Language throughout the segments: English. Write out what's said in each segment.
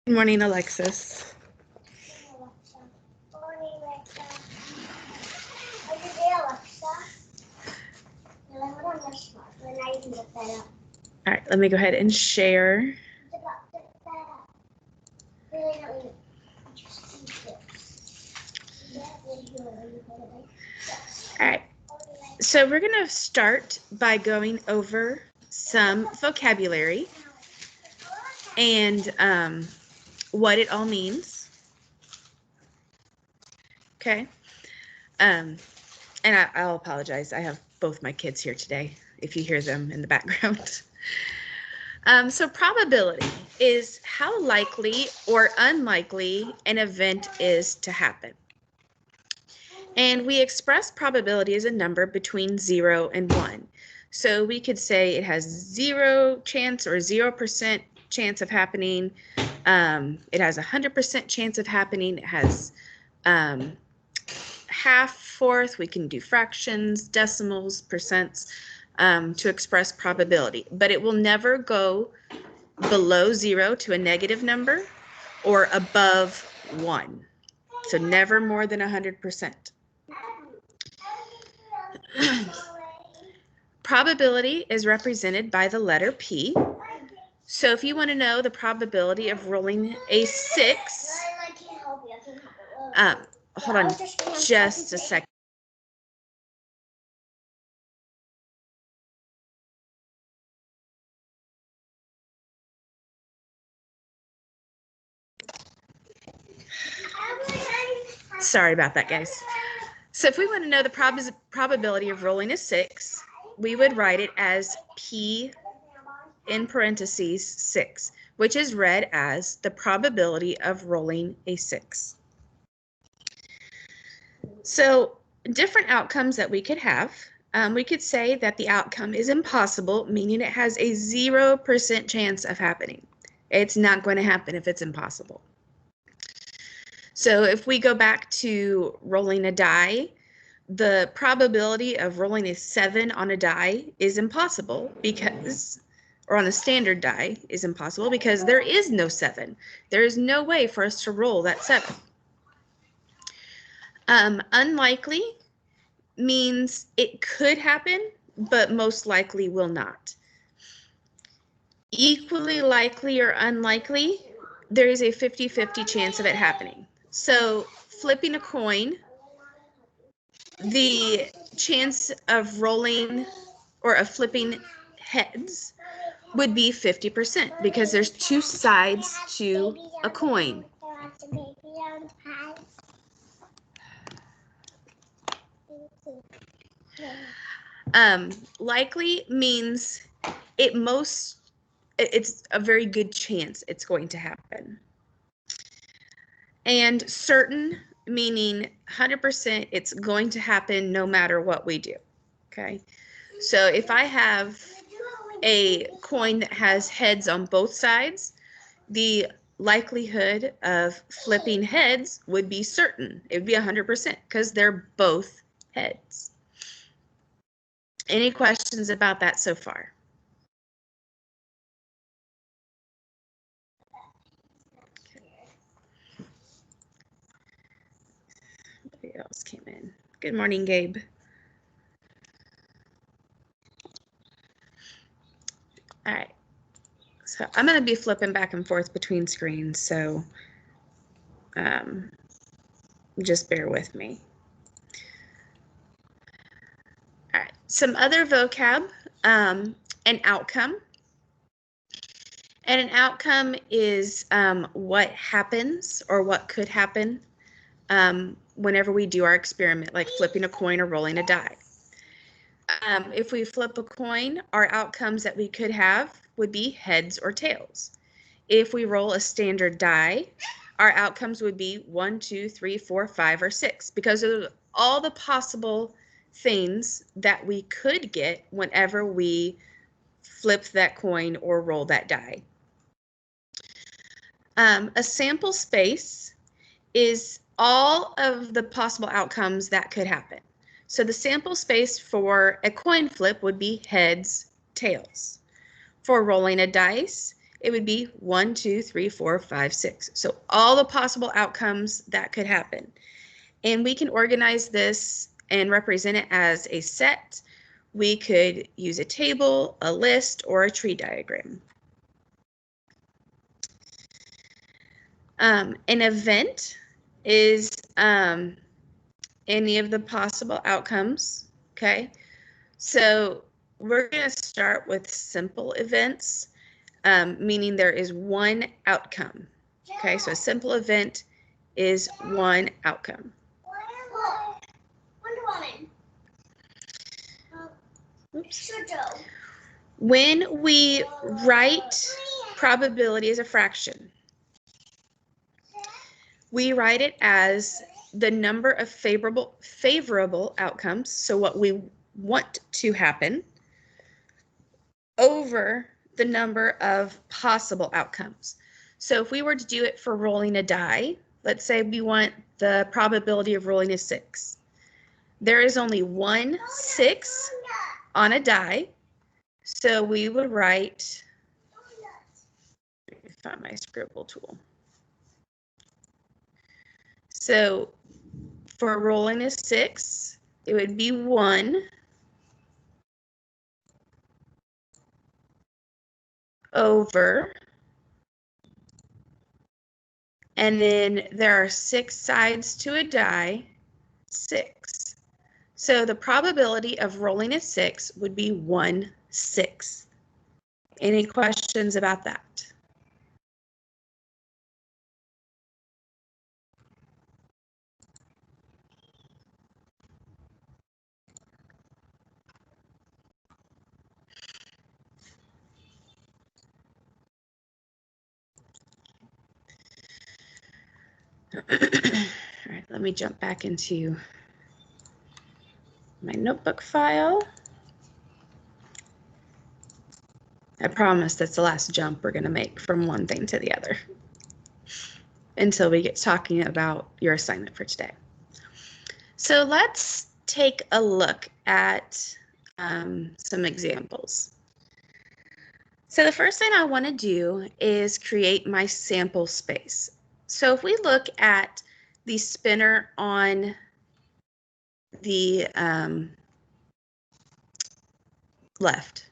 Good morning, Alexis. Morning, Alexa. Are you there, Alexa? No, I want on my smartphone. I can look that up. All right, let me go ahead and share. It's about to look that up. Really don't need just see this. All right, so we're going to start by going over some vocabulary and what it all means. Okay. And I'll apologize. I have both my kids here today if you hear them in the background. So probability is how likely or unlikely an event is to happen. And we express probability as a number between 0 and 1. So we could say it has 0 chance or 0% chance of happening. It has 100% chance of happening. It has half, fourth. We can do fractions, decimals, percents to express probability. But it will never go below 0 to a negative number or above 1. So never more than 100%. Probability is represented by the letter P. So if you want to know the probability of rolling a 6, hold on just a second. Sorry about that, guys. So if we want to know the probability of rolling a 6, we would write it as P in parentheses 6, which is read as the probability of rolling a 6. So different outcomes that we could have. We could say that the outcome is impossible, meaning it has a 0% chance of happening. It's not going to happen if it's impossible. So if we go back to rolling a die, the probability of rolling a 7 on a die is impossible because, or on a standard die is impossible because there is no 7. There is no way for us to roll that 7. Unlikely means it could happen, but most likely will not. Equally likely or unlikely, there is a 50-50 chance of it happening. So flipping a coin, the chance of rolling or of flipping heads would be 50% because there's 2 sides to a coin. Likely means it's a very good chance it's going to happen. And certain meaning 100% it's going to happen no matter what we do. Okay, so if I have a coin that has heads on both sides, the likelihood of flipping heads would be certain. It would be 100% because they're both heads. Any questions about that so far? Somebody else came in. Good morning, Gabe. All right. So I'm going to be flipping back and forth between screens, so just bear with me. All right. Some other vocab, an outcome. And an outcome is what happens or what could happen whenever we do our experiment, like flipping a coin or rolling a die. If we flip a coin, our outcomes that we could have would be heads or tails. If we roll a standard die, our outcomes would be 1, 2, 3, 4, 5, or 6, because of all the possible things that we could get whenever we flip that coin or roll that die. A sample space is all of the possible outcomes that could happen. So the sample space for a coin flip would be heads, tails. For rolling a dice, it would be 1, 2, 3, 4, 5, 6. So all the possible outcomes that could happen. And we can organize this and represent it as a set. We could use a table, a list, or a tree diagram. An event is any of the possible outcomes, okay? So we're going to start with simple events, meaning there is one outcome, okay? So a simple event is one outcome. Wonder Woman. Oops. When we write probability as a fraction, we write it as the number of favorable outcomes, so what we want to happen, over the number of possible outcomes. So if we were to do it for rolling a die, let's say we want the probability of rolling a 6. There is only one 6 on a die, so we would write, let me find my scribble tool. So for rolling a 6, it would be 1 over, and then there are 6 sides to a die, 6. So the probability of rolling a 6 would be 1/6. Any questions about that? All right, let me jump back into my notebook file. I promise that's the last jump we're going to make from one thing to the other until we get talking about your assignment for today. So let's take a look at some examples. So the first thing I want to do is create my sample space. So if we look at the spinner on the left,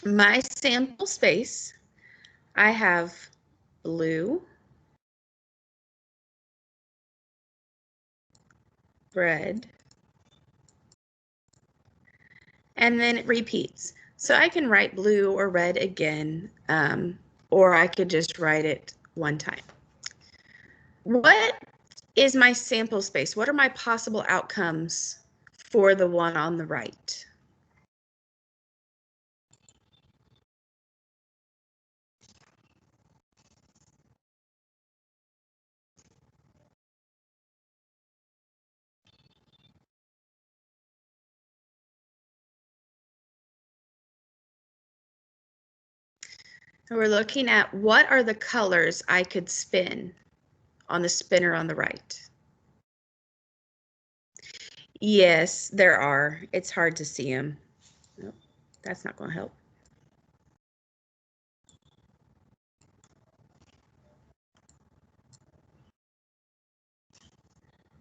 my sample space, I have blue, red, and then it repeats. So I can write blue or red again, or I could just write it one time. What is my sample space? What are my possible outcomes for the one on the right? We're looking at what are the colors I could spin on the spinner on the right. Yes, there are. It's hard to see them. Nope, that's not going to help.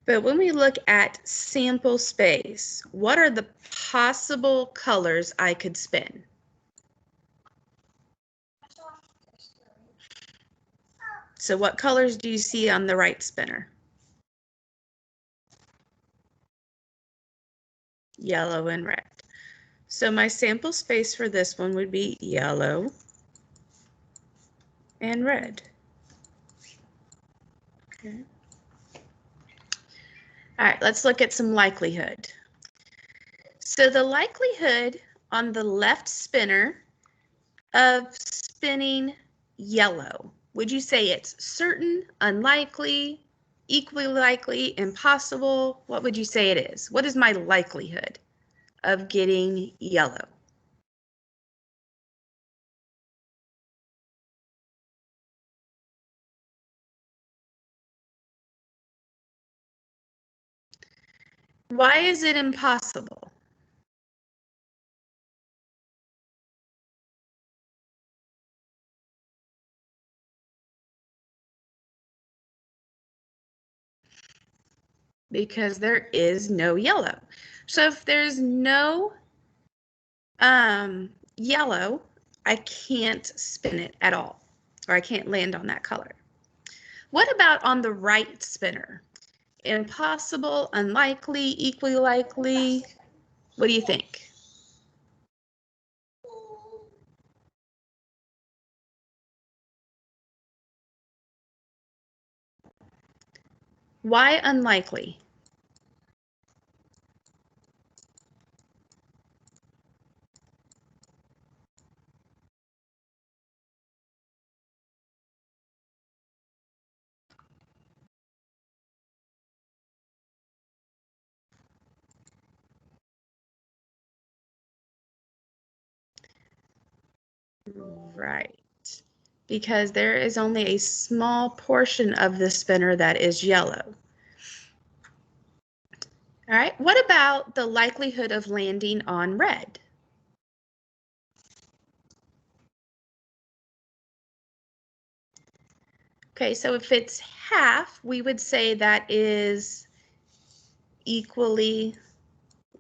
But when we look at sample space, what are the possible colors I could spin? So what colors do you see on the right spinner? Yellow and red. So my sample space for this one would be yellow and red. Okay. All right, let's look at some likelihood. So the likelihood on the left spinner of spinning yellow, would you say it's certain, unlikely, equally likely, impossible? What would you say it is? What is my likelihood of getting yellow? Why is it impossible? because there is no yellow. So if there's no yellow, I can't spin it at all, or I can't land on that color. What about on the right spinner? Impossible, unlikely, equally likely? What do you think? Why unlikely? Right, because there is only a small portion of the spinner that is yellow. All right, what about the likelihood of landing on red? Okay, so if it's half, we would say that is equally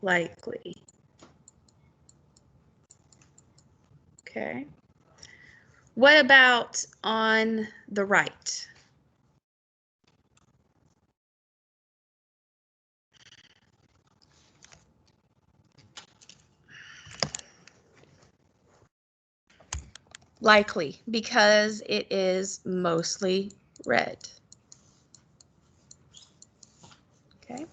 likely. Okay. What about on the right? Likely, because it is mostly red. Okay.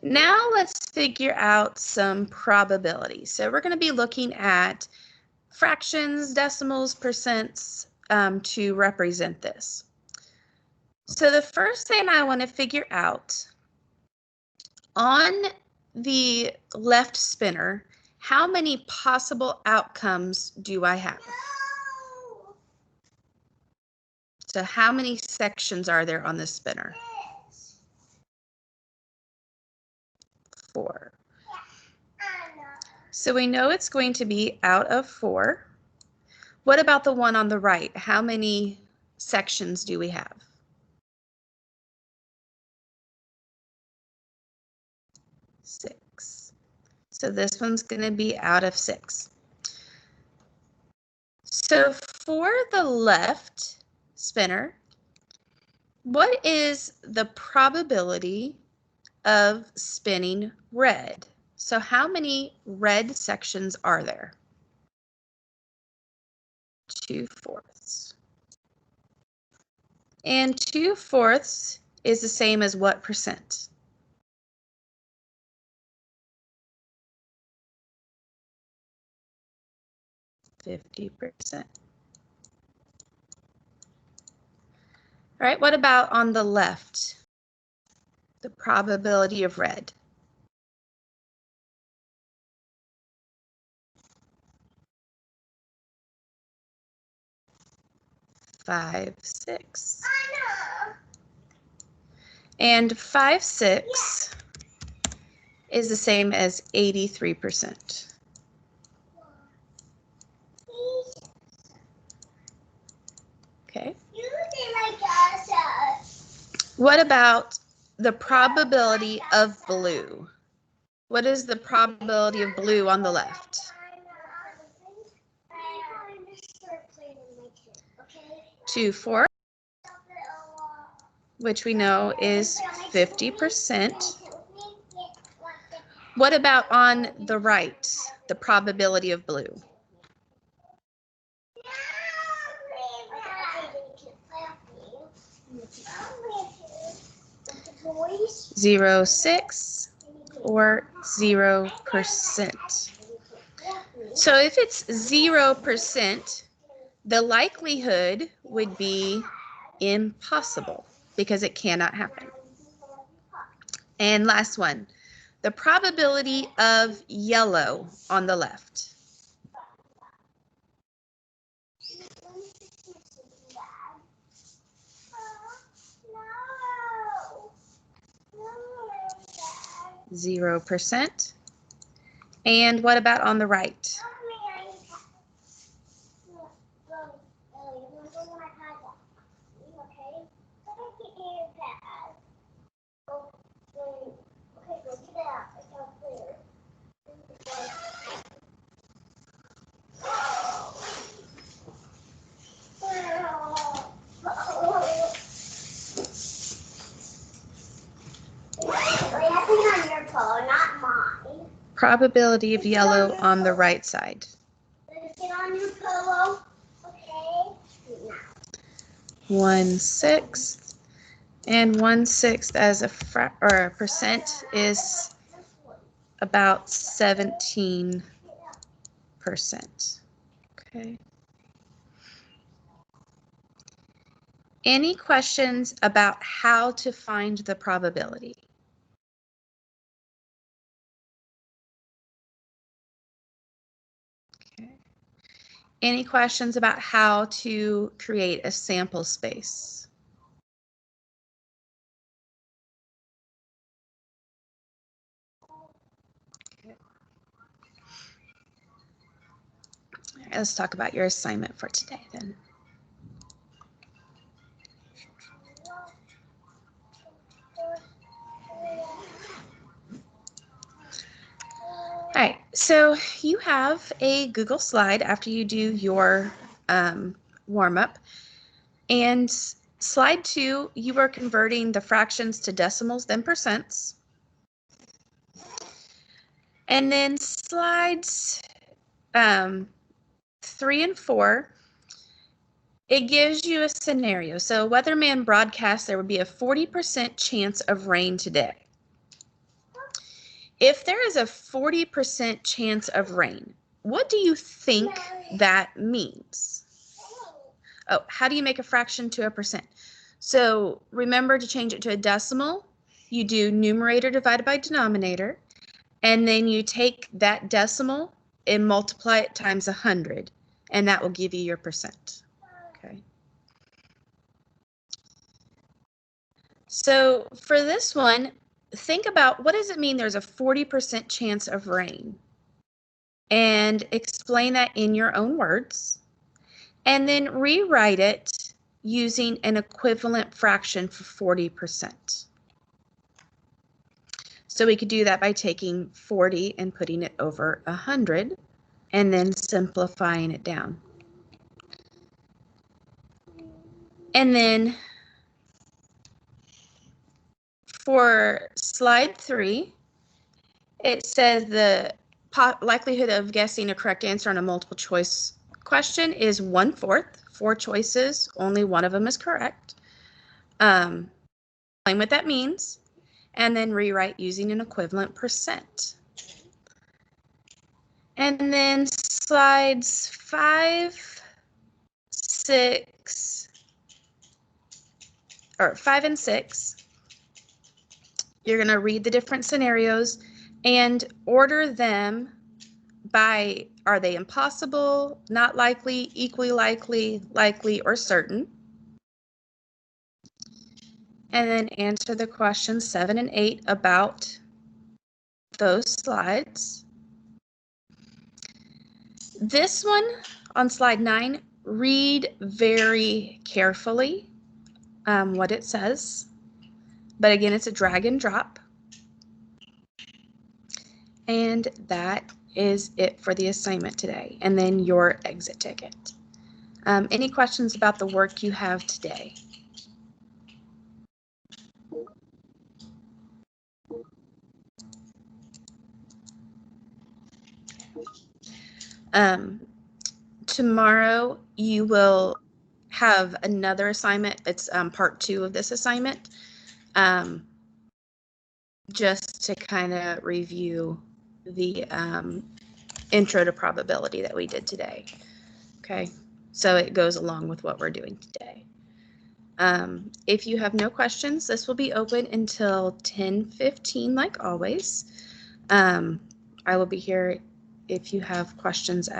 Now let's figure out some probabilities. So we're going to be looking at fractions, decimals, percents to represent this. So the first thing I want to figure out, on the left spinner, how many possible outcomes do I have? So how many sections are there on the spinner? 4. So we know it's going to be out of 4. What about the one on the right? How many sections do we have? 6. So this one's going to be out of 6. So for the left spinner, what is the probability of spinning red? So how many red sections are there? 2/4. And 2/4 is the same as what percent? 50%. All right, what about on the left? The probability of red. 5/6. And 5/6 is the same as 83%. Okay. What about the probability of blue? What is the probability of blue on the left? 2/4, which we know is 50%. What about on the right, the probability of blue? 0.6 or 0%. So if it's 0%, the likelihood would be impossible because it cannot happen. And last one, the probability of yellow on the left. 0%. And what about on the right? probability of yellow on the right side. Get on your pillow. Okay. 1/6, and 1/6 as a percent is about 17%. Okay. Any questions about how to find the probability? Okay. Any questions about how to create a sample space? Okay. All right, let's talk about your assignment for today then. All right, so you have a Google slide after you do your warm-up. And slide 2, you are converting the fractions to decimals, then percents. And then slides 3 and 4, it gives you a scenario. So weatherman broadcast there would be a 40% chance of rain today. If there is a 40% chance of rain, what do you think that means? Oh, how do you make a fraction to a percent? So remember to change it to a decimal. You do numerator divided by denominator, and then you take that decimal and multiply it times 100, and that will give you your percent. Okay. So for this one, think about what does it mean there's a 40% chance of rain? And explain that in your own words. And then rewrite it using an equivalent fraction for 40%. So we could do that by taking 40 and putting it over 100 and then simplifying it down. And then for slide 3, it says the likelihood of guessing a correct answer on a multiple choice question is 1/4. 4 choices, only one of them is correct. Explain what that means, and then rewrite using an equivalent percent. And then slides 5, 6, or 5 and 6, you're going to read the different scenarios and order them by, are they impossible, not likely, equally likely, likely, or certain? And then answer the questions 7 and 8 about those slides. This one on slide 9, read very carefully what it says. But again, it's a drag and drop. And that is it for the assignment today. And then your exit ticket. Any questions about the work you have today? Tomorrow you will have another assignment. It's part 2 of this assignment. Just to kind of review the intro to probability that we did today. Okay, so it goes along with what we're doing today. If you have no questions, this will be open until 10:15 like always. I will be here if you have questions